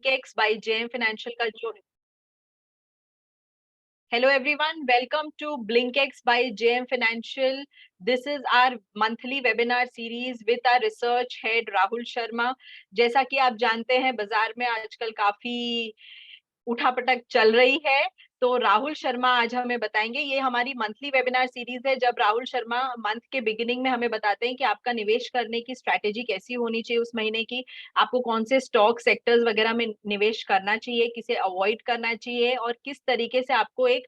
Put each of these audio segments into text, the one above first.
Blinkx by JM Financial का जो Hello everyone, welcome to Blinkx by JM Financial. This is our monthly webinar series with our research head Rahul Sharma. जैसा कि आप जानते हैं बाजार में आजकल काफी उठापटक चल रही है, तो राहुल शर्मा आज हमें बताएंगे। ये हमारी मंथली वेबिनार सीरीज है जब राहुल शर्मा मंथ के बिगिनिंग में हमें बताते हैं कि आपका निवेश करने की स्ट्रैटेजी कैसी होनी चाहिए उस महीने की, आपको कौन से स्टॉक सेक्टर्स वगैरह में निवेश करना चाहिए, किसे अवॉइड करना चाहिए और किस तरीके से आपको एक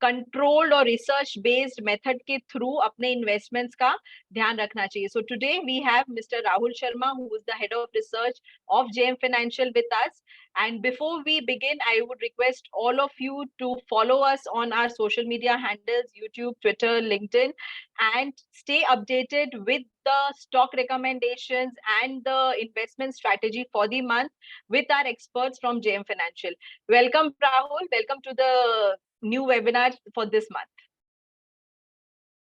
कंट्रोल्ड और रिसर्च बेस्ड मेथड के थ्रू अपने इन्वेस्टमेंट्स का ध्यान रखना चाहिए. So today we have Mr. Rahul Sharma, who is the head of research of JM Financial with us. And before we begin, I would request all of you to follow us on our social media handles, YouTube, Twitter, LinkedIn, and stay updated with the stock recommendations and the investment strategy for the month with our experts from JM Financial. Welcome, Rahul. Welcome to the new webinar for this month.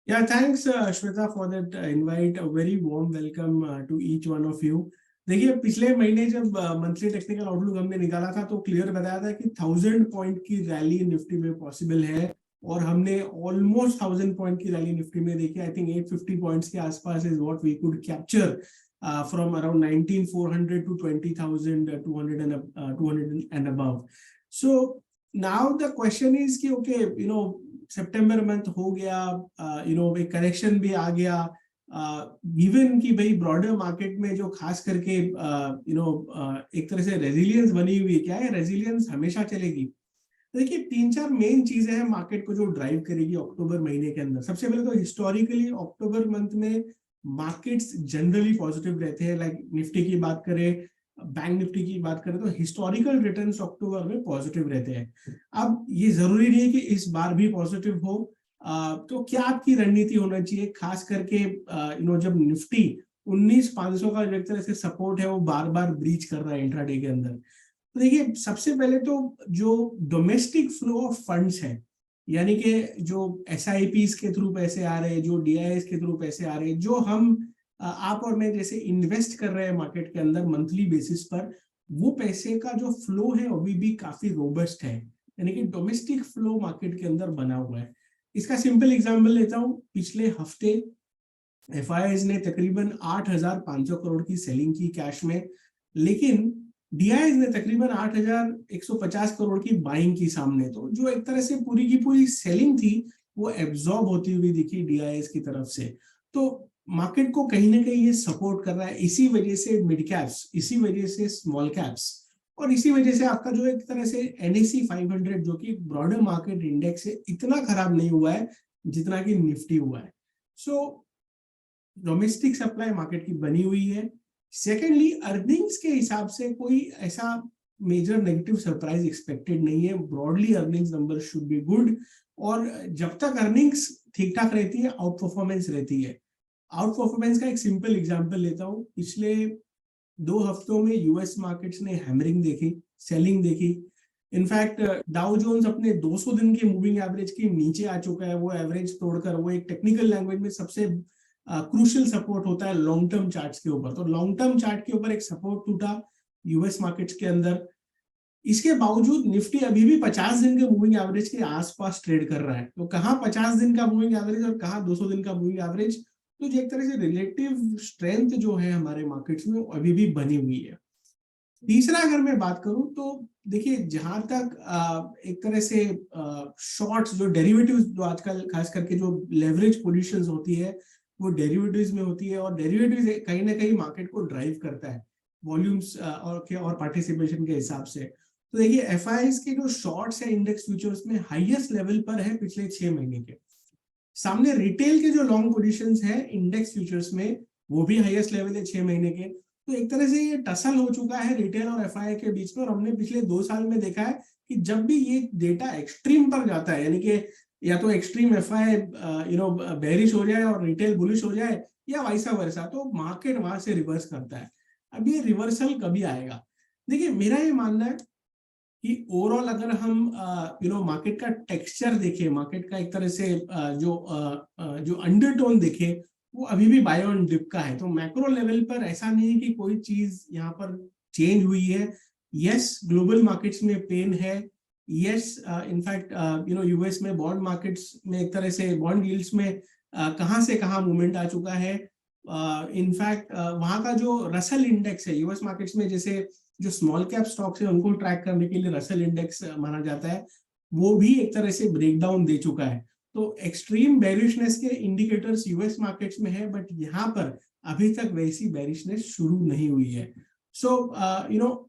Yeah, thanks Shweta for that invite. A very warm welcome to each one of you. देखिए, पिछले महीने जब monthly technical outlook हमने निकाला था तो clear बताया था कि 1000 पॉइंट की रैली निफ्टी में पॉसिबल है और हमने ऑलमोस्ट 1000 पॉइंट की रैली निफ्टी में देखी. आई थिंक 850 पॉइंट्स के आसपास is what we could capture from around 19400 to 20200 and above. So now the question is कि okay, you know, September month हो गया, एक करेक्शन भी आ गया, गिवन कि भाई ब्रॉडर मार्केट में जो खास करके एक तरह से रेजिलियंस बनी हुई है. क्या है रेजिलियंस? हमेशा चलेगी. देखिए, 3-4 मेन चीजें हैं मार्केट को जो ड्राइव करेगी अक्टूबर महीने के अंदर. सबसे पहले तो हिस्टोरिकली अक्टूबर मंथ में मार्केट्स जनरली पॉजिटिव रहते हैं. लाइक निफ्टी की बात करें, बैंक निफ्टी की बात करें तो हिस्टोरिकल रिटर्न्स अक्टूबर में पॉजिटिव रहते हैं. अब ये जरूरी नहीं है कि इस बार भी पॉजिटिव हो. तो क्या आपकी रणनीति होना चाहिए, खास करके जब निफ्टी 19,500 का जो एक तरह से सपोर्ट है वो बार बार ब्रीच कर रहा है इंट्राडे के अंदर. तो देखिए, सबसे पहले तो जो डोमेस्टिक फ्लो ऑफ फंड्स है, यानी कि जो SIPs के थ्रू पैसे आ रहे हैं, जो DIS के थ्रू पैसे आ रहे हैं, जो हम आप और मैं जैसे इन्वेस्ट कर रहे हैं मार्केट के अंदर मंथली बेसिस पर, वो पैसे का जो फ्लो है अभी भी काफी रोबस्ट है. यानी कि डोमेस्टिक फ्लो मार्केट के अंदर बना हुआ है. इसका सिंपल एग्जांपल लेता हूं. पिछले हफ्ते FIIs ने तकरीबन 8,500 करोड़ की सेलिंग की कैश में, लेकिन DIS ने तकरीबन 8,150 करोड़ की बाइंग की सामने. तो जो एक तरह से पूरी की पूरी सेलिंग थी वो एब्जॉर्ब होती हुई दिखी DIS की तरफ से. तो मार्केट को कहीं ना कहीं ये सपोर्ट कर रहा है. इसी वजह से मिड कैप्स, इसी वजह से स्मॉल कैप्स और इसी वजह से आपका जो एक तरह से NSE 500 जो कि ब्रॉडर मार्केट इंडेक्स है, इतना खराब नहीं हुआ है जितना कि निफ्टी हुआ है. सो डोमेस्टिक सप्लाई मार्केट की बनी हुई है. सेकेंडली, अर्निंग्स के हिसाब से कोई ऐसा मेजर नेगेटिव सरप्राइज एक्सपेक्टेड नहीं है. Broadly earnings number should be good और जब तक अर्निंग्स ठीक ठाक रहती है आउट परफॉर्मेंस रहती है. आउट परफॉर्मेंस का एक सिंपल एग्जांपल लेता हूं. पिछले 2 हफ्तों में यूएस मार्केट्स ने हैमरिंग देखी, सेलिंग देखी. इनफैक्ट डाउ जोन्स अपने 200 दिन के मूविंग एवरेज के नीचे आ चुका है. वो एवरेज तोड़कर, वो एक टेक्निकल लैंग्वेज में सबसे क्रूशियल सपोर्ट होता है लॉन्ग टर्म चार्ट्स के ऊपर. तो लॉन्ग टर्म चार्ट के ऊपर एक सपोर्ट टूटा यूएस मार्केट्स के अंदर. इसके बावजूद निफ्टी अभी भी 50 दिन के मूविंग एवरेज के आसपास ट्रेड कर रहा है. तो कहाँ 50 दिन का मूविंग एवरेज और कहाँ 200 दिन का मूविंग एवरेज. तो एक तरह से रिलेटिव स्ट्रेंथ जो है हमारे मार्केट्स में अभी भी बनी हुई है. तीसरा, अगर मैं बात करूं तो देखिए, जहां तक एक तरह से शॉर्ट्स, जो डेरिवेटिव्स, जो आजकल खास करके जो लेवरेज पोजीशंस होती है वो डेरिवेटिव्स में होती है और डेरिवेटिव्स कहीं ना कहीं मार्केट को ड्राइव करता है वॉल्यूम्स और पार्टिसिपेशन के हिसाब से. तो देखिए, FIIs के जो शॉर्ट्स है इंडेक्स फ्यूचर्स में हाईएस्ट लेवल पर है पिछले 6 महीने के. सामने रिटेल के जो लॉन्ग पोजीशंस है इंडेक्स फ्यूचर्स में, वो भी हाईएस्ट लेवल है 6 महीने के. तो एक तरह से ये टसल हो चुका है रिटेल और FII के बीच में. और हमने पिछले 2 साल में देखा है कि जब भी ये डेटा एक्सट्रीम पर जाता है, यानी कि या तो एक्सट्रीम FI बेरिश हो जाए और रिटेल बुलिश हो जाए या वाइसा वर्सा, तो मार्केट वहां से रिवर्स करता है. अब ये रिवर्सल कभी आएगा? देखिए, मेरा ये मानना है कि ओवरऑल अगर हम मार्केट का टेक्सचर देखें, मार्केट का एक तरह से जो अंडरटोन देखें, वो अभी भी बाय ऑन डिप का है. तो मैक्रो लेवल पर ऐसा नहीं है कि कोई चीज यहाँ पर चेंज हुई है. यस ग्लोबल मार्केट्स में पेन है, यस इनफैक्ट यूएस में बॉन्ड मार्केट्स में एक तरह से बॉन्ड यील्ड्स में कहां से कहां मूवमेंट आ चुका है। इनफैक्ट वहां का जो रसल इंडेक्स है यूएस मार्केट्स में, जैसे जो स्मॉल कैप स्टॉक्स है उनको ट्रैक करने के लिए रसल इंडेक्स माना जाता है, वो भी एक तरह से ब्रेकडाउन दे चुका है। तो एक्सट्रीम बेरिशनेस के इंडिकेटर्स यूएस मार्केट्स में है, बट यहाँ पर अभी तक वैसी बेरिशनेस शुरू नहीं हुई है। सो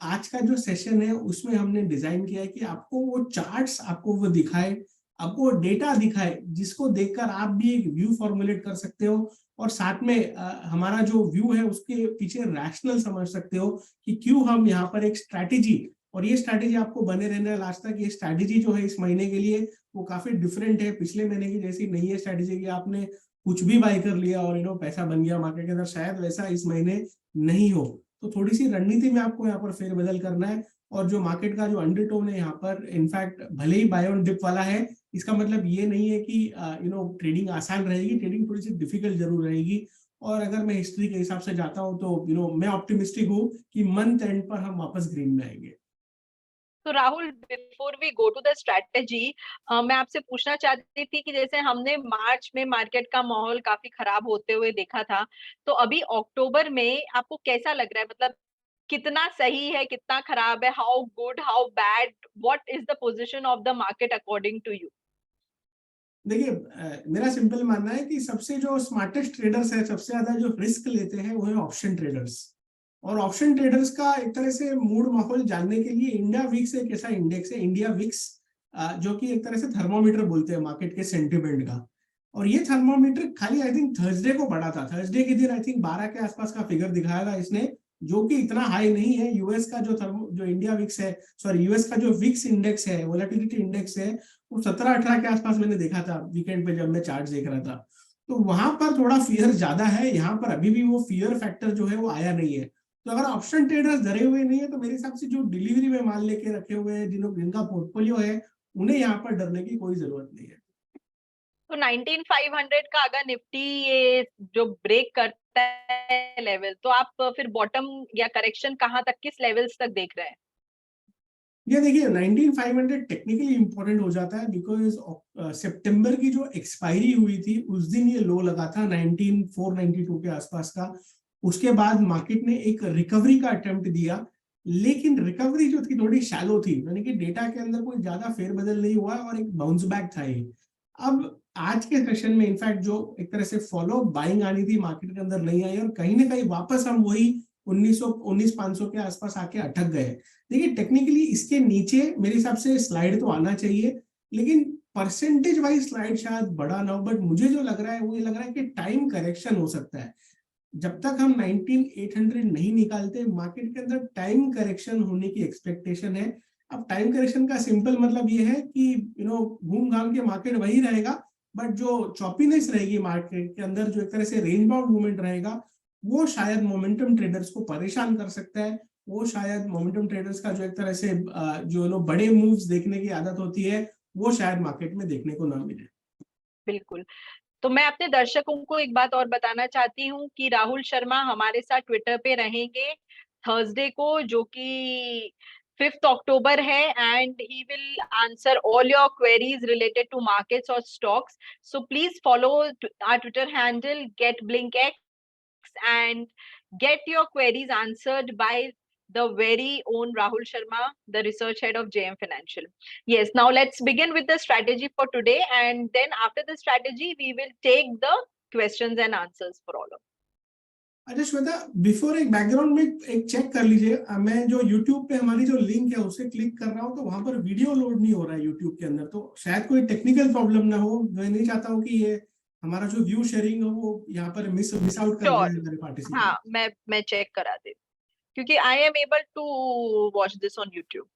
आज का जो सेशन है उसमें हमने डिजाइन किया है कि आपको वो चार्ट्स आपको वो दिखाए, आपको डेटा दिखाए, जिसको देखकर आप भी एक व्यू फॉर्मुलेट कर सकते हो, और साथ में हमारा जो व्यू है उसके पीछे रैशनल समझ सकते हो कि क्यों हम यहाँ पर एक स्ट्रैटेजी, और ये स्ट्रैटेजी आपको बने रहना है लास्ट तक। ये स्ट्रैटेजी जो है इस महीने के लिए वो काफी डिफरेंट है, पिछले महीने की जैसी नहीं है स्ट्रैटेजी कि आपने कुछ भी बाय कर लिया और पैसा बन गया मार्केट के अंदर, शायद वैसा इस महीने नहीं हो। तो थोड़ी सी रणनीति में आपको यहाँ पर फेरबदल करना है, और जो मार्केट का जो अंडरटोन है यहाँ पर, इनफैक्ट भले ही बाय ऑन डिप वाला है, इसका मतलब ये नहीं है कि ट्रेडिंग आसान रहेगी, ट्रेडिंग थोड़ी सी डिफिकल्ट जरूर रहेगी। और अगर मैं हिस्ट्री के हिसाब से जाता हूँ तो मैं ऑप्टिमिस्टिक हूँ कि मंथ एंड पर हम वापस ग्रीन में आएंगे। तो Rahul, before we go to the strategy, मैं आपसे पूछना चाहती थी कि जैसे हमने मार्च में मार्केट का माहौल काफी खराब होते हुए देखा था, तो अभी अक्टूबर में आपको कैसा लग रहा है? मतलब कितना सही है, कितना खराब है, how good, how bad, what is the position of the market according to you? देखिए, मेरा सिंपल मानना है कि सबसे जो स्मार्टेस्ट ट्रेडर्स है, सबसे ज्यादा जो रिस्क लेते हैं वो है ऑप्शन ट्रेडर्स। और ऑप्शन ट्रेडर्स का एक तरह से मूड माहौल जानने के लिए इंडिया विक्स एक ऐसा इंडेक्स है, इंडिया विक्स, जो कि एक तरह से थर्मोमीटर बोलते हैं मार्केट के सेंटिमेंट का। और ये थर्मोमीटर खाली आई थिंक थर्सडे को बढ़ा था, थर्सडे के दिन आई थिंक 12 के आसपास का फिगर दिखाया था इसने, जो कि इतना हाई नहीं है। यूएस का जो इंडिया विक्स है, सॉरी यूएस का जो विक्स इंडेक्स है, वोलेटिलिटी इंडेक्स है, वो 17-18 के आसपास मैंने देखा था वीकेंड पे जब मैं चार्ट देख रहा था। तो वहां पर थोड़ा फियर ज्यादा है, यहाँ पर अभी भी वो फियर फैक्टर जो है वो आया नहीं है। तो अगर ऑप्शन ट्रेडर्स डरे हुए नहीं है तो मेरे हिसाब से जो डिलीवरी में माल लेके रखे हुए हैं, जिनका पोर्टफोलियो है, उन्हें यहाँ पर डरने की कोई जरूरत नहीं है। तो 19500 का अगर निफ्टी ये जो ब्रेक करता है लेवल, तो आप फिर बॉटम या करेक्शन कहाँ तक, किस लेवल्स तक देख रहे हैं? ये देखिए 19500 टेक्निकली इंपॉर्टेंट हो जाता है, बिकॉज सितंबर की जो एक्सपायरी हुई थी उस दिन ये लो लगा था 19492 के आसपास का। उसके बाद मार्केट ने एक रिकवरी का अटेम्प्ट दिया, लेकिन रिकवरी जो थी थोड़ी शैलो थी, यानी कि डेटा के अंदर कोई ज्यादा फेरबदल नहीं हुआ और एक बाउंस बैक था ये। अब आज के सेशन में इनफैक्ट जो एक तरह से फॉलो बाइंग आनी थी मार्केट के अंदर नहीं आई, और कहीं ना कहीं वापस हम वही 1900 के आसपास आके अटक गए। देखिए टेक्निकली इसके नीचे मेरे हिसाब से स्लाइड तो आना चाहिए, लेकिन परसेंटेज वाइज स्लाइड शायद बड़ा ना हो, बट मुझे जो लग रहा है वो ये लग रहा है कि टाइम करेक्शन हो सकता है। जब तक हम 19800 नहीं निकालते, मार्केट के अंदर टाइम करेक्शन होने की एक्सपेक्टेशन है। अब टाइम करेक्शन का सिंपल मतलब ये है कि घूम घाम के मार्केट वही रहेगा, बट जो चॉपीनेस रहेगी मार्केट के अंदर, जो एक तरह से रेंज बाउंड मूवमेंट रहेगा, वो शायद मोमेंटम ट्रेडर्स को परेशान कर सकता है। वो शायद मोमेंटम ट्रेडर्स का जो एक तरह से जो लोग बड़े मूव्स देखने की आदत होती है, वो शायद मार्केट में देखने को ना मिले। बिल्कुल। तो मैं अपने दर्शकों को एक बात और बताना चाहती हूँ कि राहुल शर्मा हमारे साथ ट्विटर पे रहेंगे थर्सडे को, जो कि 5th अक्टूबर है, and he will answer all your queries related to markets और stocks. So please follow our Twitter handle GetBlinkX and get your queries answered by the very own Rahul Sharma, the research head of JM Financial. Yes, now let's begin with the strategy for today, and then after the strategy, we will take the questions and answers for all of you. अच्छा Shweta, before एक background में एक check कर लीजिए, मैं जो YouTube पे हमारी जो लिंक है उसे क्लिक कर रहा हूँ तो वहां पर वीडियो लोड नहीं हो रहा है YouTube के अंदर, तो शायद कोई टेक्निकल प्रॉब्लम ना हो। मैं नहीं चाहता हूँ कि ये हमारा जो व्यू शेयरिंग हो वो यहाँ पर मिस आउट कर Sure. जाए हमारे पार्टिसिपेंट। हाँ, मैं चेक करा देती हूँ क्योंकि I am able to watch this on YouTube.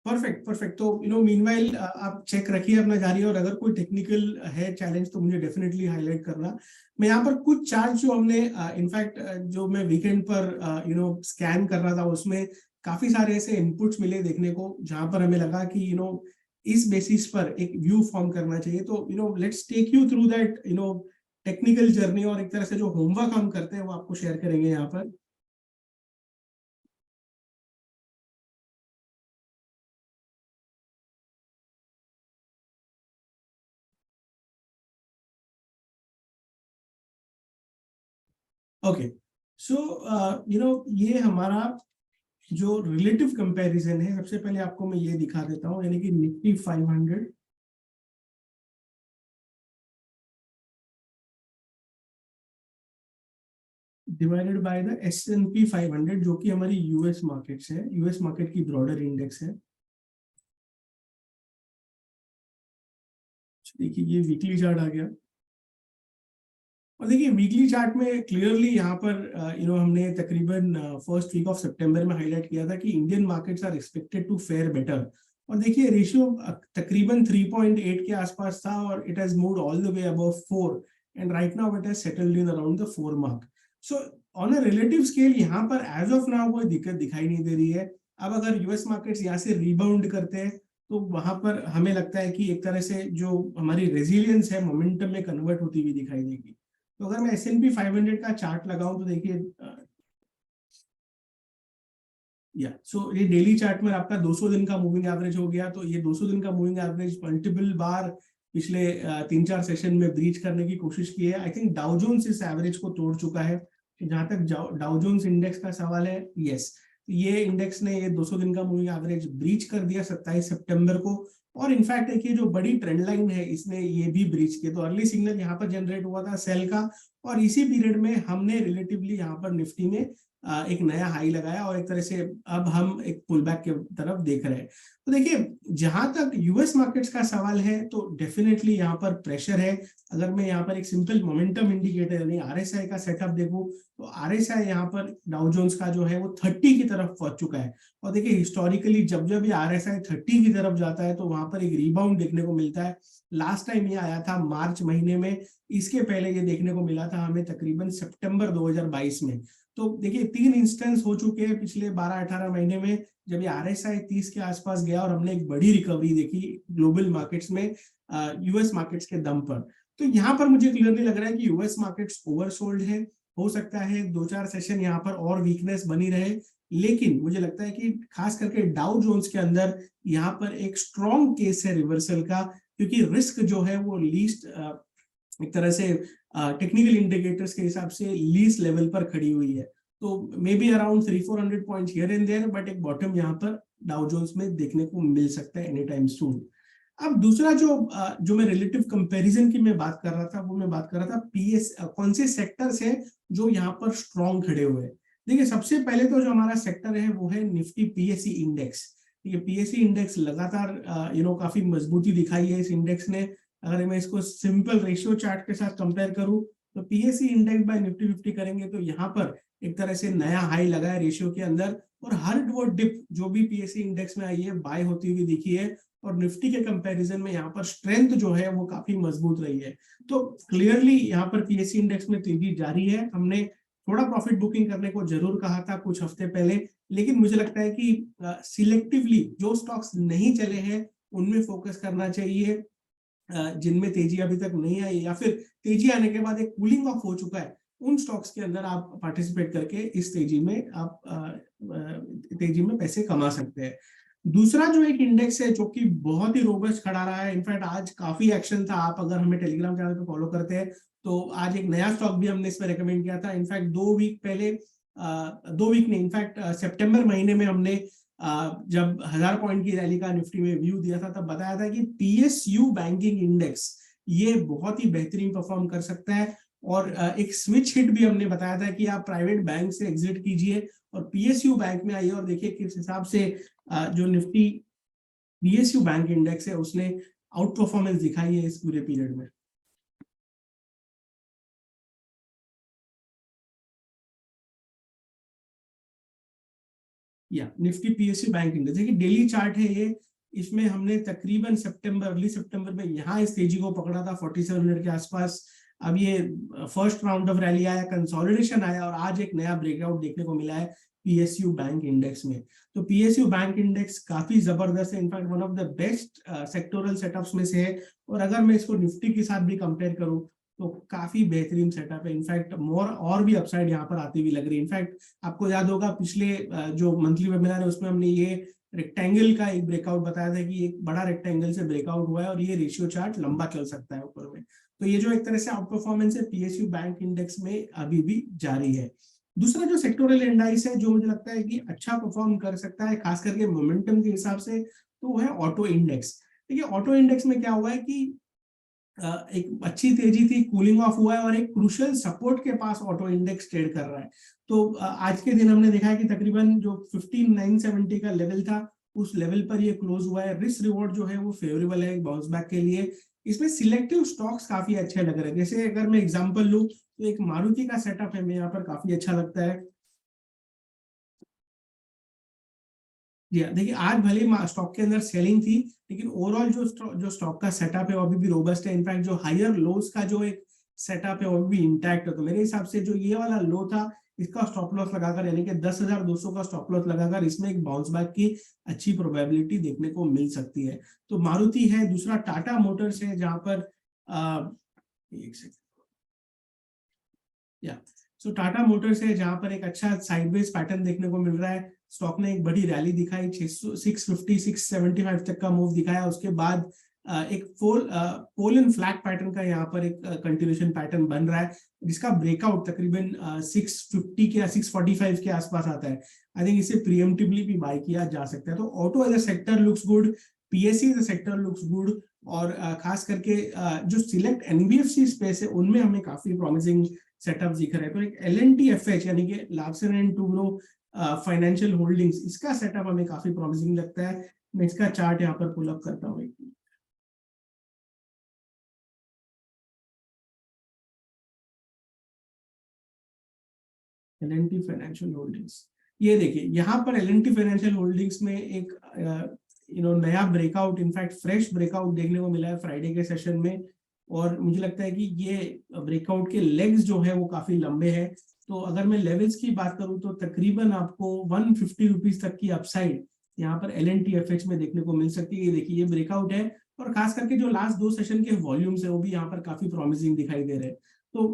Perfect perfect. तो मीनवाइल आप चेक रखिए अपना जारी, और अगर कोई टेक्निकल है चैलेंज तो मुझे डेफिनेटली हाईलाइट करना। मैं यहाँ पर कुछ चार्ट जो हमने इनफैक्ट जो मैं वीकेंड पर स्कैन कर रहा था, उसमें काफी सारे ऐसे इनपुट्स मिले देखने को जहां पर हमें लगा कि इस बेसिस पर एक व्यू फॉर्म करना चाहिए। तो let's take you through that technical journey, और एक तरह से जो होमवर्क हम करते हैं वो आपको शेयर करेंगे यहाँ पर। ओके, सो ये हमारा जो रिलेटिव कंपैरिजन है, सबसे पहले आपको मैं ये दिखा देता हूँ, यानी कि Nifty 500 divided by the S&P 500, जो कि हमारी यूएस मार्केट्स है, यूएस मार्केट की ब्रॉडर इंडेक्स है। देखिए ये वीकली चार्ट आ गया, और देखिए वीकली चार्ट में क्लियरली यहाँ पर हमने तकरीबन फर्स्ट वीक ऑफ सितंबर में हाईलाइट किया था कि Indian markets are expected to fare better, और देखिए रेशियो तकरीबन 3.8 के आसपास था, और it has moved all the way above 4, and right now it has settled in around the 4 mark. So on a relative scale यहाँ पर एज ऑफ नाउ कोई दिक्कत दिखाई नहीं दे रही है। अब अगर यूएस मार्केट्स यहाँ से रिबाउंड करते हैं तो वहां पर हमें लगता है कि एक तरह से जो हमारी रेजिलियंस है मोमेंटम में कन्वर्ट होती हुई दिखाई देगी। तो अगर मैं S&P 500 का चार्ट लगाऊं तो देखिए ये डेली चार्ट में आपका 200 दिन का मूविंग एवरेज हो गया, तो ये 200 दिन का मूविंग एवरेज मल्टीपल बार पिछले 3-4 सेशन में ब्रीच करने की कोशिश की है। आई थिंक डाउ जोन्स इस एवरेज को तोड़ चुका है। जहां तक डाउ जोन्स इंडेक्स का सवाल है, यस, ये इंडेक्स ने ये 200 दिन का मूविंग एवरेज ब्रीच कर दिया 27 सितंबर को, और इनफैक्ट देखिए जो बड़ी ट्रेंड लाइन है इसने ये भी ब्रीच किया। तो अर्ली सिग्नल यहाँ पर जनरेट हुआ था सेल का, और इसी पीरियड में हमने रिलेटिवली यहाँ पर निफ्टी में एक नया हाई लगाया, और एक तरह से अब हम एक पुल बैक के तरफ देख रहे हैं। तो देखिए जहां तक यूएस मार्केट्स का सवाल है तो डेफिनेटली यहाँ पर प्रेशर है। अगर मैं यहाँ पर एक सिंपल मोमेंटम इंडिकेटर यानी आरएसआई का सेटअप देखूं तो आरएसआई यहाँ पर डाउ जोन्स का जो है वो 30 की तरफ पहुंच चुका है, और देखिए हिस्टोरिकली जब जब ये आरएसआई 30 की तरफ जाता है तो वहां पर एक रिबाउंड देखने को मिलता है। लास्ट टाइम ये आया था मार्च महीने में, इसके पहले ये देखने को मिला था हमें तकरीबन सितंबर 2022 में। तो देखिए 3 इंस्टेंस हो चुके हैं पिछले 12-18 महीने में जब ये आरएसआई 30 के आसपास गया और हमने एक बड़ी रिकवरी देखी ग्लोबल मार्केट्स में यूएस मार्केट्स के दम पर। तो यहाँ पर मुझे क्लियरली लग रहा है कि यूएस मार्केट्स ओवरसोल्ड है। हो सकता है 2-4 सेशन यहाँ पर और वीकनेस बनी रहे, लेकिन मुझे लगता है कि खास करके डाउ जोन्स के अंदर यहाँ पर एक स्ट्रॉन्ग केस है रिवर्सल का, क्योंकि रिस्क जो है वो लीस्ट एक तरह से टेक्निकल इंडिकेटर्स के हिसाब से लीस्ट लेवल पर खड़ी हुई है। तो maybe around 300-400 points here and there, but एक बॉटम यहाँ पर डाउ जोन्स में देखने को मिल सकता है एनी टाइम सून। अब दूसरा जो मैं रिलेटिव कंपैरिजन की मैं बात कर रहा था, वो मैं बात कर रहा था पीएस कौन से सेक्टर्स हैं जो यहाँ पर स्ट्रॉन्ग खड़े हुए हैं। देखिए सबसे पहले तो जो हमारा सेक्टर है वो है निफ्टी पीएससी इंडेक्स। ये पीएससी इंडेक्स लगातार काफी मजबूती दिखाई है इस इंडेक्स ने। अगर मैं इसको सिंपल रेशियो चार्ट के साथ कंपेयर करूं तो पीएससी इंडेक्स बाय निफ्टी 50 करेंगे तो यहाँ पर एक तरह से नया हाई लगा है रेशियो के अंदर, और हर वो डिप जो भी पीएससी इंडेक्स में आई है बाय होती हुई दिखी है, और निफ्टी के कंपैरिजन में यहाँ पर स्ट्रेंथ जो है वो काफी मजबूत रही है। तो क्लियरली यहाँ पर पीएससी इंडेक्स में तेजी जारी है। हमने थोड़ा प्रॉफिट बुकिंग करने को जरूर कहा था कुछ हफ्ते पहले, लेकिन मुझे लगता है कि सिलेक्टिवली जो स्टॉक्स नहीं चले हैं उनमें फोकस करना चाहिए, जिनमें तेजी अभी तक नहीं आई या फिर तेजी आने के बाद एक कूलिंग ऑफ हो चुका है, उन स्टॉक्स के अंदर आप पार्टिसिपेट करके इस तेजी में आप तेजी में पैसे कमा सकते हैं। दूसरा जो एक इंडेक्स है जो कि बहुत ही रोबस्ट खड़ा रहा है, इनफैक्ट आज काफी एक्शन था। आप अगर हमें टेलीग्राम चैनल पे फॉलो करते हैं तो आज एक नया स्टॉक भी हमने इसमें रेकमेंड किया था। इनफैक्ट 2 वीक पहले 2 वीक नहीं, इनफैक्ट सितंबर महीने में हमने जब 1000 पॉइंट की रैली का निफ्टी में व्यू दिया था तब बताया था कि पीएसयू बैंकिंग इंडेक्स ये बहुत ही बेहतरीन परफॉर्म कर सकता है, और एक स्विच हिट भी हमने बताया था कि आप प्राइवेट बैंक से एग्जिट कीजिए और पीएसयू बैंक में आइए, और देखिए किस हिसाब से जो निफ्टी पीएसयू बैंक इंडेक्स है उसने आउट परफॉर्मेंस दिखाई है इस पूरे पीरियड में। या निफ्टी पीएसयू बैंक इंडेक्स देखिए डेली चार्ट है ये, इसमें हमने तकरीबन अर्ली सितंबर में यहाँ इस तेजी को पकड़ा था 4700 के आसपास। अब ये फर्स्ट राउंड ऑफ रैली आया, कंसोलिडेशन आया, और आज एक नया ब्रेकआउट देखने को मिला है पीएसयू बैंक इंडेक्स में। तो पीएसयू बैंक इंडेक्स काफी जबरदस्त है, in fact one of the best sectoral setups में से है, और अगर मैं इसको निफ्टी के साथ भी कंपेयर करूं तो काफी बेहतरीन सेटअप है। इनफैक्ट और भी अपसाइड यहाँ पर आती हुई लग रही है। इनफैक्ट आपको याद होगा पिछले जो मंथली वेबिनार है उसमें हमने ये रेक्टेंगल का एक ब्रेकआउट बताया था कि एक बड़ा रेक्टेंगल से ब्रेकआउट हुआ है और ये रेशियो चार्ट लंबा चल सकता है ऊपर में। तो तो ये जो एक तरह से आउट परफॉर्मेंस है पीएसयू बैंक इंडेक्स में अभी भी जारी है। दूसरा जो सेक्टोरल इंडाइस है जो मुझे लगता है कि अच्छा परफॉर्म कर सकता है खास करके मोमेंटम के हिसाब से, तो वो है ऑटो इंडेक्स। देखिए ऑटो इंडेक्स में क्या हुआ है कि एक अच्छी तेजी थी, कूलिंग ऑफ हुआ है और एक क्रूशियल सपोर्ट के पास ऑटो इंडेक्स ट्रेड कर रहा है। तो आज के दिन हमने देखा है कि तकरीबन जो 15970 का लेवल था उस लेवल पर ये क्लोज हुआ है। रिस्क रिवॉर्ड जो है वो फेवरेबल है बाउंस बैक के लिए। इसमें सिलेक्टिव स्टॉक्स काफी अच्छे लग रहे हैं। जैसे अगर मैं एग्जांपल लूं तो एक मारुति का सेटअप है, मैं यहाँ पर काफी अच्छा लगता है। देखिए आज भले स्टॉक के अंदर सेलिंग थी, लेकिन ओवरऑल जो स्टॉक का सेटअप है वो अभी भी रोबस्ट है। इनफैक्ट जो हायर लोस का जो एक सेटअप है वो भी इंटैक्ट है। तो मेरे हिसाब से जो ये वाला लो था इसका स्टॉप लॉस लगाकर, यानी कि 10,200 का स्टॉप लॉस लगाकर इसमें एक बाउंस बैक की अच्छी प्रोबेबिलिटी देखने को मिल सकती है। तो मारुति है, दूसरा टाटा मोटर्स है जहां पर एक सेकंड सो टाटा मोटर्स है जहां पर एक अच्छा साइडवेज पैटर्न देखने को मिल रहा है। स्टॉक ने एक बड़ी रैली दिखाई, 650 675 तक का मूव दिखाया। उसके बाद एक पोल एंड फ्लैग पैटर्न का यहाँ पर एक कंटिन्यूएशन पैटर्न बन रहा है, जिसका ब्रेकआउट तकरीबन 650 के या 645 के आसपास आता है। आई थिंक इसे प्रीएम्प्टिवली भी बाय किया जा सकता है। तो auto as a sector looks good, PSC as a sector looks good, और खास करके जो सिलेक्ट एनबीएफसी स्पेस है उनमें हमें काफी प्रॉमिसिंग सेटअप दिख रहा है। तो एक LNTFH यानी कि Larsen and Toubro financial holdings, इसका सेटअप हमें काफी प्रॉमिसिंग लगता है। मैं इसका चार्ट यहाँ पर पुल अप करता हूँ। L&T फाइनेंशियल होल्डिंग्स, ये देखिए यहाँ पर L&T फाइनेंशियल होल्डिंग्स में एक नया ब्रेकआउट, इनफैक्ट फ्रेश ब्रेकआउट देखने को मिला है फ्राइडे के सेशन में। और मुझे लगता है कि ये ब्रेकआउट के लेग्स जो है वो काफी लंबे हैं। तो अगर मैं लेवल्स की बात करूं तो तकरीबन आपको 150 रुपीज तक की अपसाइड यहाँ पर LNTFH में देखने को मिल सकती है। ये देखिए ये ब्रेकआउट है, और खास करके जो लास्ट 2 सेशन के वॉल्यूम्स है वो भी यहाँ पर काफी प्रॉमिसिंग दिखाई दे रहे हैं। तो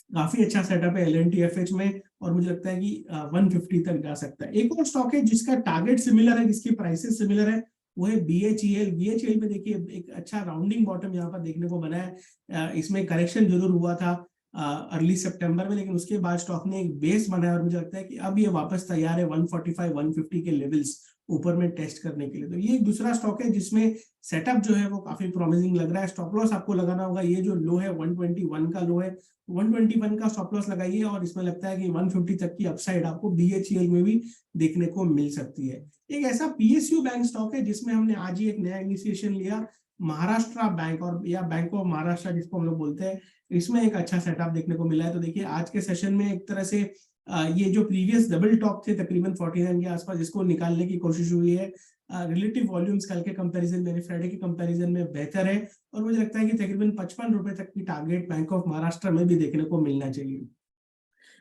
काफी अच्छा सेटअप है LNTFH में, और मुझे लगता है कि 150 तक जा सकता है। एक और स्टॉक है जिसका टारगेट सिमिलर है, जिसकी प्राइसेस सिमिलर है, वो है BHEL। BHEL पे देखिए एक अच्छा राउंडिंग बॉटम यहाँ पर देखने को बना है। इसमें करेक्शन जरूर हुआ था अर्ली सितंबर में, लेकिन उसके बाद स्टॉक ने एक बेस बनाया, और मुझे लगता है कि अब ये वापस तैयार है 145 150 के लेवल्स ऊपर में टेस्ट करने के लिए। तो ये एक दूसरा स्टॉक है जिसमें सेटअप जो है वो काफी प्रॉमिसिंग लग रहा है। स्टॉप लॉस आपको लगाना होगा, ये जो लो है 121 का लो है, 121 का स्टॉप लॉस लगाइए, और इसमें लगता है कि 150 तक की अपसाइड आपको BHEL में भी देखने को मिल सकती है। एक ऐसा PSU बैंक स्टॉक है जिसमें हमने आज ही एक नया इनिशिएशन लिया, महाराष्ट्र बैंक, और या बैंक ऑफ महाराष्ट्र जिसको हम लोग बोलते हैं। इसमें एक अच्छा सेटअप देखने को मिला है। तो देखिए आज के सेशन में एक तरह से ये जो प्रीवियस डबल टॉप थे तकरीबन 49 के आसपास, इसको निकालने की कोशिश हुई है। रिलेटिव वॉल्यूम्स कल के कंपैरिजन में, फ्राइडे के कंपैरिजन में बेहतर है, और मुझे लगता है कि तकरीबन 55 रुपए तक की टारगेट बैंक ऑफ महाराष्ट्र में भी देखने को मिलना चाहिए।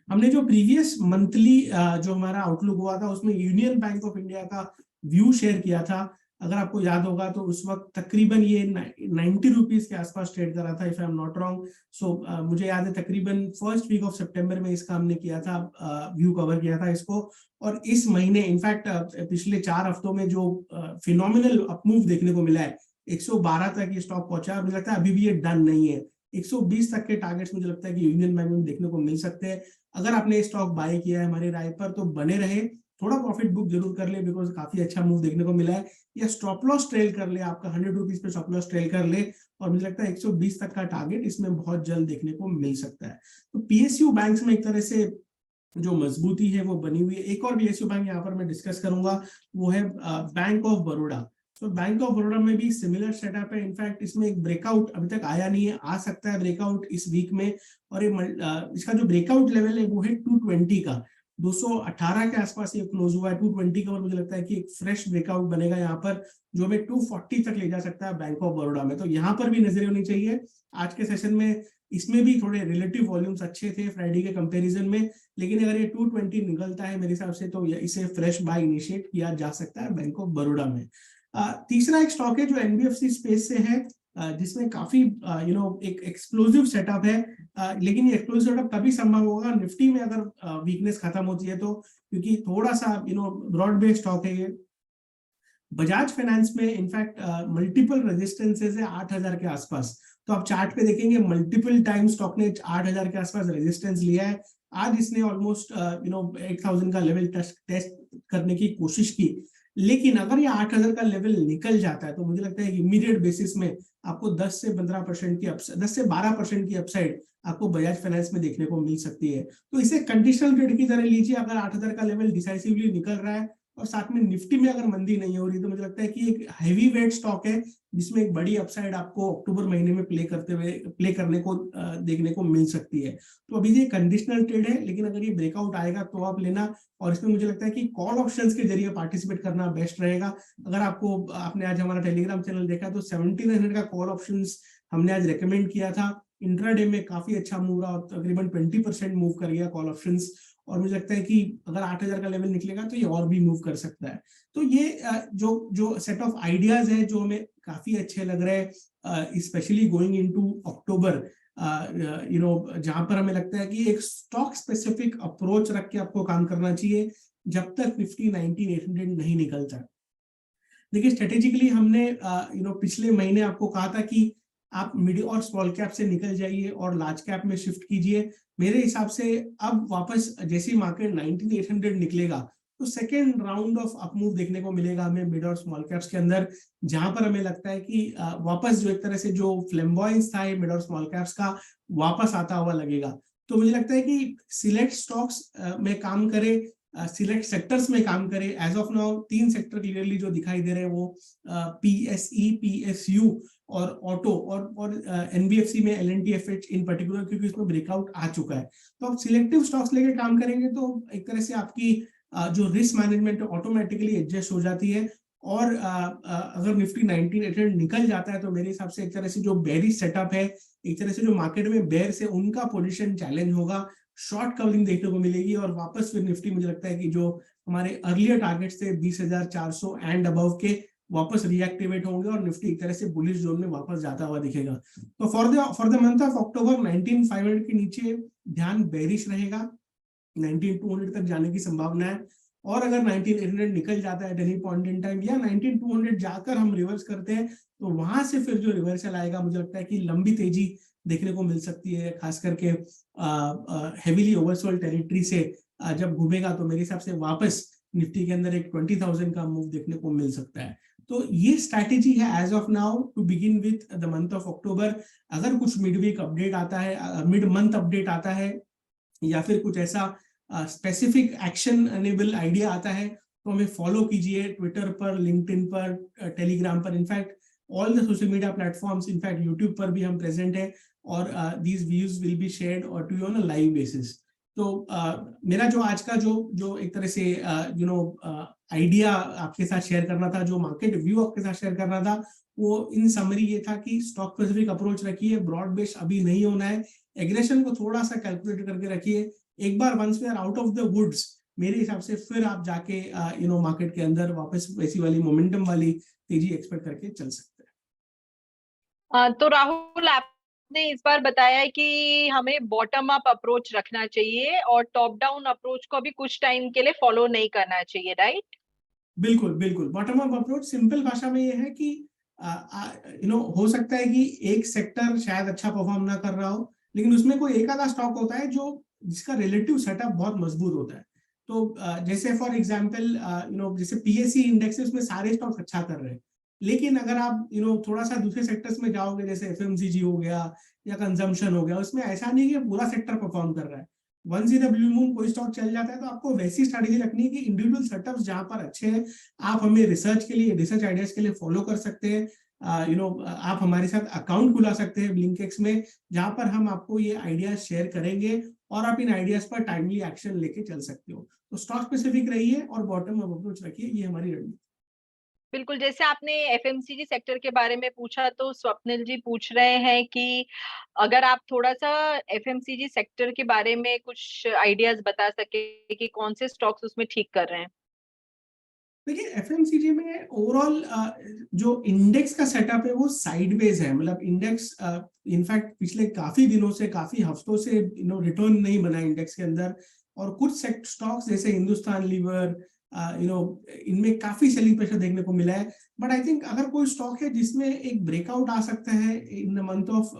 हमने जो प्रीवियस मंथली जो हमारा आउटलुक हुआ था उसमें यूनियन बैंक ऑफ इंडिया का व्यू शेयर किया था। अगर आपको याद होगा तो उस वक्त तकरीबन ये 90 रुपीज के आसपास ट्रेड कर रहा था, if I am not wrong. So मुझे याद है तकरीबन फर्स्ट वीक ऑफ सितंबर में इसका हमने किया था, व्यू कवर किया था इसको। और इस महीने इनफैक्ट पिछले 4 हफ्तों में जो फिनोमिनल अपमूव देखने को मिला है, 112 तक ये स्टॉक पहुंचा। मुझे लगता है अभी भी ये डन नहीं है। 120 तक के टारगेट्स मुझे लगता है कि यूनियन बैंक में देखने को मिल सकते हैं। अगर आपने स्टॉक बाय किया है हमारे राय पर तो बने रहे, थोड़ा प्रॉफिट बुक जरूर कर ले, बिकॉज काफी अच्छा मूव देखने को मिला है। या स्टॉप लॉस ट्रेल कर ले, आपका 100 रुपीज पे स्टॉप लॉस ट्रेल कर ले, और मुझे लगता है 120 तक का टारगेट इसमें बहुत जल्द देखने को मिल सकता है। तो PSU बैंक्स में एक तरह से जो मजबूती है वो बनी हुई है। एक और PSU बैंक यहाँ पर मैं डिस्कस करूंगा, वो है बैंक ऑफ बड़ौदा। तो बैंक ऑफ बड़ौदा में भी सिमिलर सेटअप है। इनफैक्ट इसमें एक ब्रेकआउट अभी तक आया नहीं है, आ सकता है ब्रेकआउट इस वीक में। और इसका जो ब्रेकआउट लेवल है वो है 220 का, 218 के आसपास ये क्लोज हुआ है 220 का, और मुझे लगता है कि एक फ्रेश ब्रेकआउट बनेगा यहाँ पर जो हमें 240 तक ले जा सकता है बैंक ऑफ बड़ौदा में। तो यहाँ पर भी नजर होनी चाहिए। आज के सेशन में इसमें भी थोड़े रिलेटिव वॉल्यूम्स अच्छे थे फ्राइडे के कंपैरिजन में, लेकिन अगर ये 220 निकलता है मेरे हिसाब से तो इसे फ्रेश बाय इनिशिएट किया जा सकता है बैंक ऑफ बड़ौदा में। तीसरा एक स्टॉक है जो NBFC स्पेस से है, जिसमें काफी एक एक्सप्लोसिव सेटअप है। लेकिन ये एक्सप्लोसिव सेटअप तभी संभव होगा निफ्टी में अगर वीकनेस खत्म होती है तो, क्योंकि थोड़ा सा ब्रॉड बेस्ड स्टॉक है ये। बजाज फाइनेंस में इनफैक्ट मल्टीपल रेजिस्टेंसेस है 8000 के आसपास, तो आप चार्ट पे देखेंगे मल्टीपल टाइम स्टॉक ने 8,000 के आसपास रेजिस्टेंस लिया है। आज इसने ऑलमोस्ट 8,000 का लेवल टेस्ट करने की कोशिश की, लेकिन अगर ये 8,000 का लेवल निकल जाता है तो मुझे लगता है कि इमीडिएट बेसिस में आपको 10 से 15% की 10 से 12% की अपसाइड आपको बजाज फाइनेंस में देखने को मिल सकती है। तो इसे कंडीशनल ट्रेड की तरह लीजिए। अगर 8,000 का लेवल डिसाइसिवली निकल रहा है और साथ में निफ्टी में अगर मंदी नहीं हो रही, तो मुझे लगता है कि एक हैवी वेट स्टॉक है जिसमें एक बड़ी अपसाइड आपको अक्टूबर महीने में प्ले करने को देखने को मिल सकती है। तो अभी ये कंडीशनल ट्रेड है, लेकिन अगर ये ब्रेकआउट आएगा तो आप लेना, और इसमें मुझे लगता है कि कॉल ऑप्शंस के जरिए पार्टिसिपेट करना बेस्ट रहेगा। अगर आपने आज हमारा टेलीग्राम चैनल देखा तो 1700 का कॉल ऑप्शंस हमने आज रेकमेंड किया था। इंट्राडे में काफी अच्छा मूव रहा, तकरीबन 20% मूव कर गया कॉल ऑप्शंस, और मुझे लगता है कि अगर 8,000 का लेवल निकलेगा तो ये और भी मूव कर सकता है। तो ये जो सेट ऑफ आइडियाज है जो हमें काफी अच्छे लग रहे हैं, स्पेशली गोइंग इनटू अक्टूबर, जहां पर हमें लगता है कि एक स्टॉक स्पेसिफिक अप्रोच रख के आपको काम करना चाहिए जब तक निफ्टी 19,800 नहीं निकलता। देखिए स्ट्रेटेजिकली हमने पिछले महीने आपको कहा था कि आप मिड और स्मॉल कैप से निकल जाइए और लार्ज कैप में शिफ्ट कीजिए। मेरे हिसाब से अब वापस जैसी मार्केट 19,800 निकलेगा तो second round of up move देखने को मिलेगा हमें मिड और स्मॉल कैप्स के अंदर, जहां पर हमें लगता है कि वापस जो एक तरह से जो फ्लैम्बॉयंस था मिड और स्मॉल कैप्स का वापस आता हुआ लगेगा। तो मुझे लगता है कि सिलेक्ट स्टॉक्स में काम करे, सिलेक्ट सेक्टर्स में काम करे। As of now 3 sector clearly जो दिखाई दे रहे हैं वो PSE, PSU और ऑटो, और NBFC में LNTFH इन पर्टिकुलर, क्योंकि इसमें ब्रेकआउट आ चुका है। तो आप सिलेक्टिव स्टॉक्स लेके काम करेंगे तो एक तरह से आपकी जो रिस्क मैनेजमेंट ऑटोमेटिकली एडजस्ट हो जाती है। और अगर निफ्टी 19,800 निकल जाता है तो मेरे हिसाब से एक तरह से जो बेरिश सेटअप है, एक तरह से जो मार्केट में बेयर से उनका पोजीशन चैलेंज होगा, शॉर्ट कवरिंग देखने को मिलेगी, और वापस फिर निफ्टी मुझे लगता है कि जो हमारे अर्लियर टारगेट्स थे 20,400 एंड अबव के वापस रिएक्टिवेट होंगे और निफ्टी एक तरह से बुलिश जोन में वापस जाता हुआ दिखेगा। तो फॉर द मंथ ऑफ अक्टूबर 19,500 के नीचे ध्यान बेरिश रहेगा, 19,200 तक जाने की संभावना है। और अगर 19,800 निकल जाता है एनी पॉइंट इन टाइम, या 19,200 जाकर हम रिवर्स करते हैं, तो वहां से फिर जो रिवर्सल आएगा मुझे लगता है कि लंबी तेजी देखने को मिल सकती है, खास करके हेवीली ओवरसोल्ड टेरिटरी से जब घूमेगा तो मेरे हिसाब से वापस निफ्टी के अंदर एक 20,000 का मूव देखने को मिल सकता है। तो ये स्ट्रैटेजी है as of now to begin with the month of October. अगर कुछ मिड वीक अपडेट आता है, मिड मंथ अपडेट आता है, या फिर कुछ ऐसा स्पेसिफिक एक्शन एनेबल आइडिया आता है तो हमें फॉलो कीजिए ट्विटर पर, लिंक्डइन पर, टेलीग्राम पर, in fact all the social media platforms, in fact YouTube पर भी हम प्रेजेंट है, और these views will be shared और to you on a live basis. तो मेरा जो आज का जो एक तरह से आइडिया आपके साथ शेयर करना था, जो मार्केट व्यू आपके साथ शेयर करना था, वो इन समरी ये था कि स्टॉक स्पेसिफिक अप्रोच रखिए, ब्रॉड बेस अभी नहीं होना है, एग्रेशन को थोड़ा सा कैलकुलेट करके रखिए। एक बार once we are out of the woods, मेरे हिसाब से फिर आप जाके मार्केट के अंदर वापस वैसी वाली मोमेंटम वाली तेजी एक्सपेक्ट करके चल सकते हैं। तो राहुल, आपने इस बार बताया है कि हमें बॉटम अप अप्रोच रखना चाहिए और टॉप डाउन अप्रोच को अभी कुछ टाइम के लिए फॉलो नहीं करना चाहिए, राइट? बिल्कुल बिल्कुल। बॉटम अप अप्रोच सिंपल भाषा में ये है कि हो सकता है कि एक सेक्टर शायद अच्छा परफॉर्म ना कर रहा हो, लेकिन उसमें कोई एक आधा स्टॉक होता है जो जिसका रिलेटिव सेटअप बहुत मजबूत होता है। तो जैसे फॉर एग्जांपल जैसे PSE इंडेक्स है, उसमें सारे स्टॉक्स अच्छा कर रहे हैं, लेकिन अगर आप थोड़ा सा दूसरे सेक्टर्स में जाओगे, जैसे FMCG हो गया या कंजम्पशन हो गया, उसमें ऐसा नहीं कि पूरा सेक्टर परफॉर्म कर रहा है। Once in a blue moon कोई स्टॉक चल जाता है तो आपको वैसी स्ट्रैटेजी रखनी है कि इंडिविजुअल सेटअप्स जहां पर अच्छे हैं, आप हमें रिसर्च आइडियाज के लिए फॉलो कर सकते हैं। आप हमारे साथ अकाउंट खुला सकते हैं ब्लिंकएक्स में, जहां पर हम आपको ये आइडियाज शेयर करेंगे और आप इन आइडियाज पर टाइमली एक्शन लेके चल सकते हो। तो स्टॉक स्पेसिफिक रहिए और बॉटम अप अप्रोच रखिए, ये हमारी रणनीति। बिल्कुल, जैसे आपने FMCG सेक्टर के बारे में पूछा तो स्वप्निल जी पूछ रहे हैं कि अगर आप थोड़ा सा FMCG सेक्टर के बारे में कुछ आइडियाज बता सके कि कौन से स्टॉक्स उसमें ठीक कर रहे हैं। देखिए FMCG में ओवरऑल जो इंडेक्स का सेटअप है वो साइडवेज है, मतलब इंडेक्स इनफैक्ट पिछले काफी दिनों से, काफी हफ्तों से रिटर्न नहीं बना इंडेक्स के अंदर, और कुछ स्टॉक्स जैसे हिंदुस्तान लीवर, इनमें काफी सेलिंग प्रेशर देखने को मिला है। बट आई थिंक अगर कोई स्टॉक है जिसमें एक ब्रेकआउट आ सकता है इन द मंथ ऑफ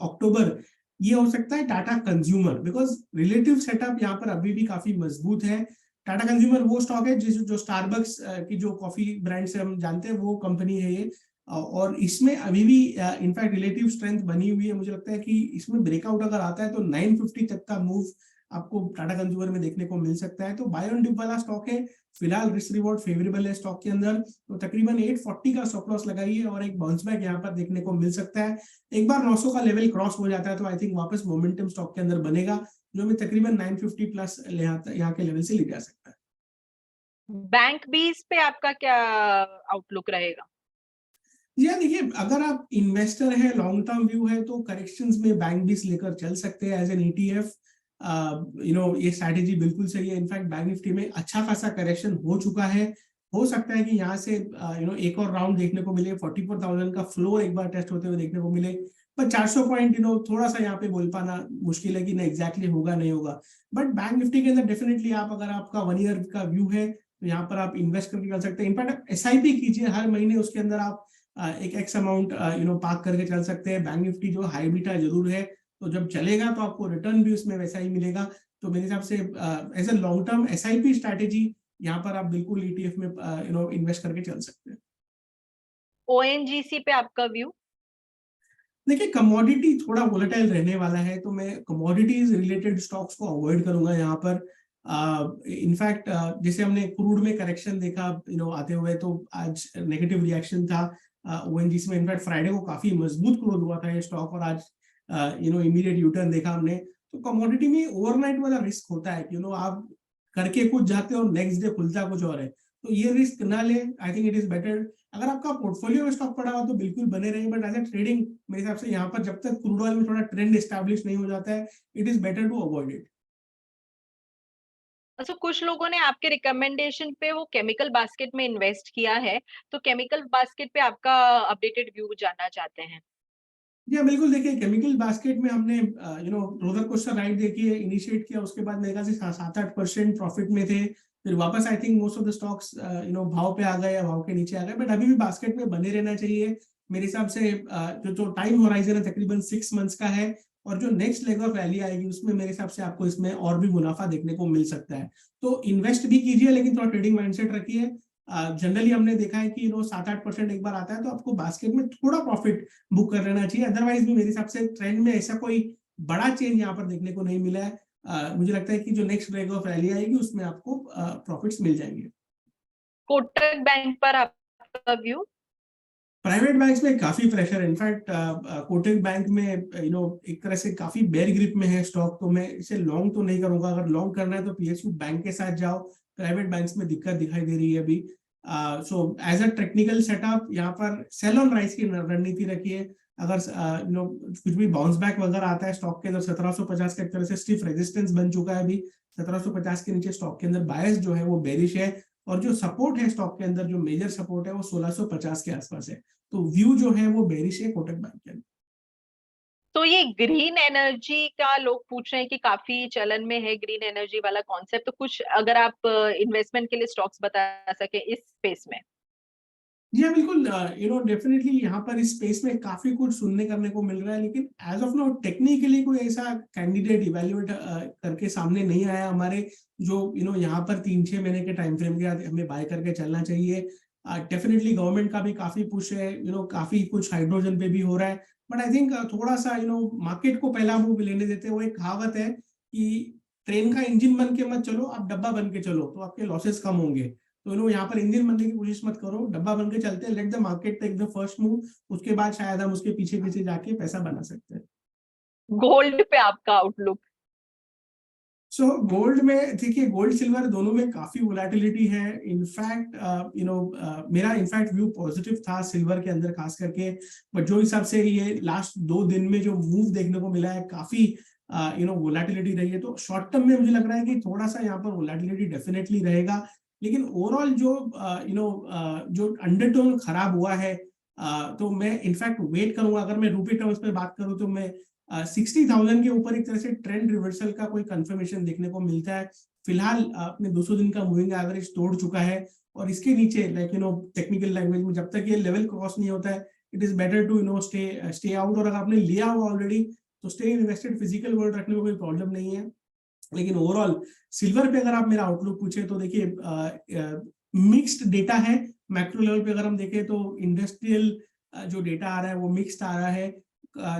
अक्टूबर, ये हो सकता है Tata consumer, because relative setup यहाँ पर अभी भी काफी मजबूत है। टाटा कंज्यूमर वो स्टॉक है जो स्टारबक्स की जो कॉफी ब्रांड से हम जानते हैं वो कंपनी है ये, और इसमें अभी भी इनफैक्ट रिलेटिव स्ट्रेंथ बनी हुई है। मुझे लगता है कि इसमें ब्रेकआउट अगर आता है तो 950 तक का मूव आपको टाटा कंज्यूमर में देखने को मिल सकता है। तो बाय ऑन डिप वाला स्टॉक है, फिलहाल रिस्क रिवॉर्ड फेवरेबल है स्टॉक के अंदर, तो तकरीबन 840 का स्टॉप लॉस लगाइए और एक बाउंस बैक यहाँ पर देखने को मिल सकता है। एक बार 900 का लेवल क्रॉस हो जाता है तो आई थिंक वापस मोमेंटम स्टॉक के अंदर बनेगा, जो हमें तकरीबन 950 प्लस यहाँ के लेवल से ले जा सकता है। बैंक बीज पे आपका क्या आउटलुक रहेगा? या देखिए, अगर आप इन्वेस्टर है, लॉन्ग टर्म व्यू है, तो करेक्शंस में बैंक बीस लेकर चल सकते हैं एज एन ETF। ये स्ट्रैटेजी बिल्कुल सही है। इनफैक्ट बैंक निफ्टी में अच्छा खासा करेक्शन हो चुका है, हो सकता है कि यहाँ से एक और राउंड देखने को मिले, 44,000 का फ्लोर एक बार टेस्ट होते हुए देखने को मिले। पर 400 पॉइंट थोड़ा सा यहाँ पे बोल पाना मुश्किल है कि नहीं एग्जैक्टली होगा नहीं होगा। बट बैंक निफ्टी के अंदर डेफिनेटली आप, अगर आपका 1 ईयर का व्यू है तो यहाँ पर आप इन्वेस्ट करके कर सकते हैं। इनफैक्ट SIP कीजिए हर महीने, उसके अंदर आप एक एक्स अमाउंट पार्क करके चल सकते हैं। बैंक निफ्टी जो हाई बीटा जरूर है, तो जब चलेगा तो आपको रिटर्न भी उसमें वैसा ही मिलेगा। तो मेरे हिसाब से as a long term SIP strategy यहाँ पर आप बिल्कुल ETF में इन्वेस्ट करके चल सकते हैं। ONGC पे आपका व्यू? देखिए, कमोडिटी थोड़ा वोलेटाइल रहने वाला है, तो मैं कमोडिटीज रिलेटेड स्टॉक्स को अवॉइड करूंगा यहाँ पर। इनफैक्ट जैसे हमने क्रूड में करेक्शन देखा आते हुए, तो आज नेगेटिव रिएक्शन था ONGC में। इनफैक्ट फ्राइडे को काफी मजबूत क्लोज हुआ था ये स्टॉक, और आज इमीडिएट यूटर्न देखा हमने। तो कमोडिटी में ओवरनाइट वाला रिस्क होता है कि आप करके कुछ जाते हो, नेक्स्ट डे खुलता कुछ और है, तो ये रिस्क ना ले। I think it is better, अगर आपका पोर्टफोलियो में स्टॉक पड़ा हुआ तो बिल्कुल बने रहे, बट एज ए ट्रेडिंग मेरे हिसाब से यहाँ पर जब तक क्रूड ऑयल में थोड़ा ट्रेंड एस्टैब्लिश नहीं हो जाता है, it is better to avoid it. अच्छा, कुछ लोगों ने आपके रिकमेंडेशन पे वो केमिकल बास्केट में इन्वेस्ट किया है, तो केमिकल बास्केट पे आपका अपडेटेड व्यू जानना चाहते हैं। जी हाँ, बिल्कुल। देखिए, केमिकल बास्केट में हमने रोलर कोस्टर राइड देखिए, इनिशिएट किया, उसके बाद मेरे ख्याल से 7-8% प्रॉफिट में थे, फिर वापस I think most of the stocks भाव पे आ गए या भाव के नीचे आ गए, बट अभी भी बास्केट में बने रहना चाहिए मेरे हिसाब से। जो टाइम होराइजन है तकरीबन 6 मंथ्स का है, और जो नेक्स्ट लेग ऑफ रैली आएगी उसमें मेरे हिसाब से आपको इसमें और भी मुनाफा देखने को मिल सकता है। तो इन्वेस्ट भी कीजिए, लेकिन थोड़ा ट्रेडिंग माइंडसेट रखिए। जनरली हमने देखा है कि 7-8% एक बार आता है, तो आपको बास्केट में थोड़ा प्रॉफिट बुक कर लेना चाहिए। अदरवाइज भी मेरे हिसाब से ट्रेंड में ऐसा कोई बड़ा चेंज यहाँ पर देखने को नहीं मिला है। मुझे लगता है कि जो नेक्स्ट लेग ऑफ रैली आएगी उसमें आपको प्रॉफिट्स मिल जाएंगे। कोटक बैंक पर आपका व्यू? प्राइवेट बैंक्स में काफी प्रेशर है। इनफैक्ट कोटक बैंक में एक तरह से काफी बेयर ग्रिप में है स्टॉक, तो मैं इसे लॉन्ग तो नहीं करूंगा। अगर लॉन्ग करना है तो PSU बैंक के साथ जाओ, प्राइवेट बैंक्स में दिक्कत दिखाई दे रही है अभी। So as a technical setup यहाँ पर सेल ऑन राइज की रणनीति रखिए। अगर कुछ भी बाउंस बैक वगैरह आता है स्टॉक के अंदर, 1750 का एक तरह से स्टिफ रेजिस्टेंस बन चुका है अभी। 1750 के नीचे स्टॉक के अंदर बायस जो है वो बेरिश है, और जो सपोर्ट है स्टॉक के अंदर, जो मेजर सपोर्ट है वो 1650 के आसपास है। तो व्यू जो है वो बेरिश है कोटक बैंक के अंदर। तो ये ग्रीन एनर्जी का लोग पूछ रहे हैं कि काफी चलन में है ग्रीन एनर्जी वाला कॉन्सेप्ट, तो कुछ अगर आप इन्वेस्टमेंट के लिए स्टॉक्स बता सके इस स्पेस में। जी हाँ, बिल्कुल। डेफिनेटली यहाँ पर इस स्पेस में काफी कुछ सुनने करने को मिल रहा है, लेकिन एज ऑफ नाउ टेक्निकली कोई ऐसा कैंडिडेट इवेल्युएट करके सामने नहीं आया हमारे, जो यहाँ पर 3-6 महीने के टाइम फ्रेम के बाद हमें बाय करके चलना चाहिए। डेफिनेटली गवर्नमेंट का भी काफी पुश है, काफी कुछ हाइड्रोजन पे भी हो रहा है, बट आई थिंक थोड़ा सा मार्केट को पहला मूव लेने देते। वो एक कहावत है कि ट्रेन का इंजन बन के मत चलो, आप डब्बा बन के चलो, तो आपके लॉसेस कम होंगे। तो यहाँ पर इंजन बनने की कोशिश मत करो, डब्बा बन के चलते हैं। Let the market take the first move, उसके बाद शायद हम उसके पीछे पीछे जाके पैसा बना सकते हैं। गोल्ड पे आपका आउटलुक? सो गोल्ड में देखिए, गोल्ड सिल्वर दोनों में काफी वोलेटिलिटी है। इनफैक्ट मेरा इनफैक्ट व्यू पॉजिटिव था सिल्वर के अंदर खास करके, बट जो हिसाब से ये लास्ट 2 दिन में जो मूव देखने को मिला है, काफी वोलेटिलिटी रही है। तो शॉर्ट टर्म में मुझे लग रहा है कि थोड़ा सा यहाँ पर वोलेटिलिटी डेफिनेटली रहेगा, लेकिन ओवरऑल जो जो अंडरटोन खराब हुआ है, तो मैं इनफैक्ट वेट करूंगा। अगर मैं रूपी टर्म्स में बात करूं तो मैं 60,000 के ऊपर एक तरह से ट्रेंड रिवर्सल का कोई कंफर्मेशन देखने को मिलता है, फिलहाल अपने 200 दिन का मूविंग एवरेज तोड़ चुका है और इसके नीचे लाइक टेक्निकल लैंग्वेज में जब तक ये लेवल क्रॉस नहीं होता है, it is better to stay out. और अगर आपने लिया हुआ ऑलरेडी तो स्टे इन्वेस्टेड, फिजिकल वर्ल्ड रखने में कोई प्रॉब्लम नहीं है। लेकिन ओवरऑल सिल्वर पे अगर आप मेरा आउटलुक पूछे तो देखिए मिक्स्ड डेटा है। मैक्रो लेवल पे अगर हम देखें तो इंडस्ट्रियल जो डेटा आ रहा है वो मिक्स्ड आ रहा है।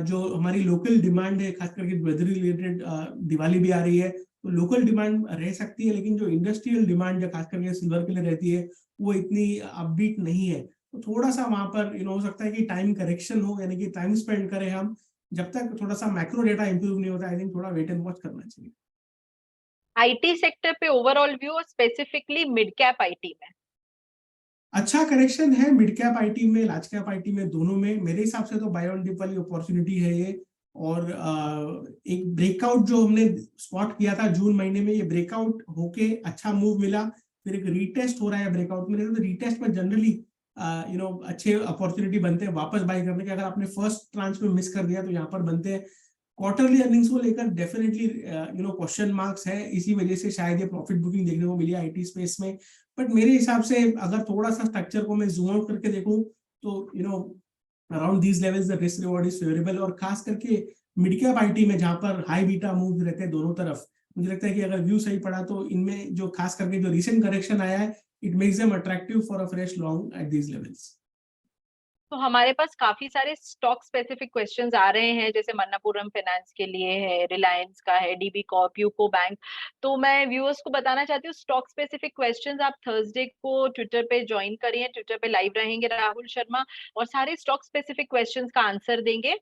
जो हमारी लोकल डिमांड है, खास करके वेदर रिलेटेड, दिवाली भी आ रही है तो लोकल डिमांड रह सकती है, लेकिन जो इंडस्ट्रियल डिमांड जो खास करके सिल्वर के लिए रहती है वो इतनी अपबीट नहीं है। तो थोड़ा सा वहां पर हो सकता है कि टाइम करेक्शन हो, यानी कि टाइम स्पेंड करें हम, जब तक थोड़ा सा मैक्रो डेटा इंप्रूव नहीं होता। आई थिंक थोड़ा वेट एंड वॉच करना चाहिए। आईटी सेक्टर पे ओवरऑल व्यू और स्पेसिफिकली मिड कैप आईटी में? अच्छा करेक्शन है मिड कैप आईटी में, लार्ज कैप आईटी में, दोनों में। मेरे हिसाब से तो बाय ऑन डिप वाली अपॉर्चुनिटी है ये। और एक ब्रेकआउट जो हमने स्पॉट किया था जून महीने में, ये ब्रेकआउट होके अच्छा मूव मिला, फिर एक रीटेस्ट हो रहा है ब्रेकआउट में। तो रीटेस्ट में जनरली अच्छे अपॉर्चुनिटी बनते हैं वापस बाय करने के। अगर आपने फर्स्ट ट्रांच में मिस कर दिया तो यहाँ पर बनते हैं। क्वार्टरली अर्निंग्स को लेकर डेफिनेटली क्वेश्चन मार्क्स है, इसी वजह से शायद ये प्रॉफिट बुकिंग देखने को मिली आईटी स्पेस में। बट मेरे हिसाब से अगर थोड़ा सा स्ट्रक्चर को मैं जूम आउट करके देखूं तो around these levels the risk reward is favourable. और खास करके मिड कैप आईटी में जहां पर हाई बीटा मूव रहते हैं दोनों तरफ, मुझे लगता है कि अगर व्यू सही पड़ा तो इनमें जो खास करके जो रिसेंट करेक्शन आया है, it makes them attractive for a fresh long at these levels. तो हमारे पास काफी सारे स्टॉक स्पेसिफिक क्वेश्चंस आ रहे हैं, जैसे मन्नापुरम फाइनेंस के लिए है, रिलायंस का है, डीबी कॉर्प, यूको बैंक। तो मैं व्यूअर्स को बताना चाहती हूँ, स्टॉक स्पेसिफिक क्वेश्चंस आप थर्सडे को ट्विटर पे ज्वाइन करिए, ट्विटर पे लाइव रहेंगे राहुल शर्मा और सारे स्टॉक स्पेसिफिक क्वेश्चंस का आंसर देंगे।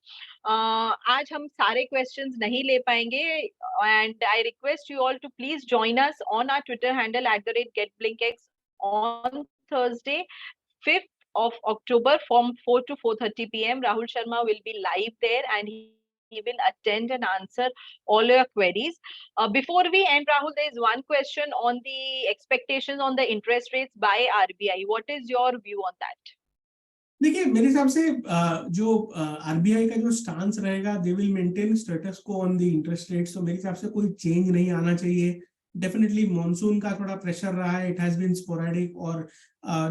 आज हम सारे क्वेश्चंस नहीं ले पाएंगे and I request you all to please join us on our Twitter handle @getblinkx on Thursday 5th of October from 4 to 4:30 p.m. Rahul Sharma will be live there and he will attend and answer all your queries. Before we end, Rahul, there is one question on the expectations on the interest rates by RBI. What is your view on that? देखिए मेरे हिसाब से जो RBI का जो stance रहेगा, they will maintain status को on the interest rates. तो मेरे हिसाब से कोई चेंज नहीं आना चाहिए। डेफिनेटली मॉनसून का थोड़ा प्रेशर रहा है, इट हैज बीन स्पोरेडिक, और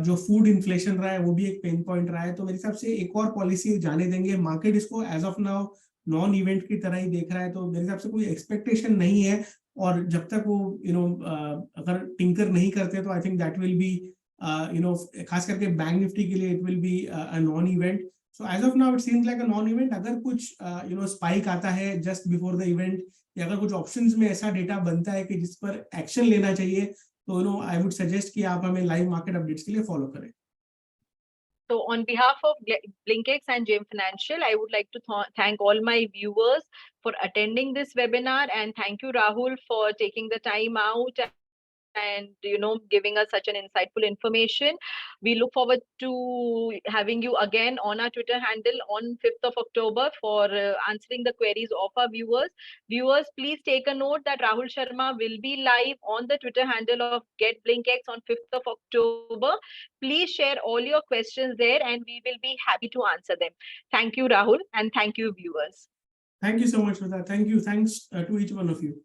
जो फूड इन्फ्लेशन रहा है वो भी एक पेन पॉइंट रहा है। तो मेरे हिसाब से एक और पॉलिसी जाने देंगे। मार्केट इसको as of now non event की तरह ही देख रहा है, तो मेरे हिसाब से कोई एक्सपेक्टेशन नहीं है। और जब तक वो अगर टिंकर नहीं करते तो I think that will be खास करके बैंक निफ्टी के लिए it will be a non event. So as of now it seems like a non event. अगर कुछ स्पाइक आता है जस्ट बिफोर द इवेंट, या अगर कुछ ऑप्शंस में ऐसा डेटा बनता है कि जिस पर एक्शन लेना चाहिए, तो आई वुड सजेस्ट कि आप हमें लाइव मार्केट अपडेट्स के लिए फॉलो करें। So on behalf of BlinkX and JM Financial, I would like to thank all my viewers for attending this webinar, and thank you Rahul for taking the time out and giving us such an insightful information. We look forward to having you again on our Twitter handle on 5th of October for answering the queries of our viewers. Please take a note that Rahul Sharma will be live on the Twitter handle of Get BlinkX on 5th of October. Please share all your questions there and we will be happy to answer them. Thank you Rahul, and thank you viewers. Thank you so much for that. Thank you. Thanks to each one of you.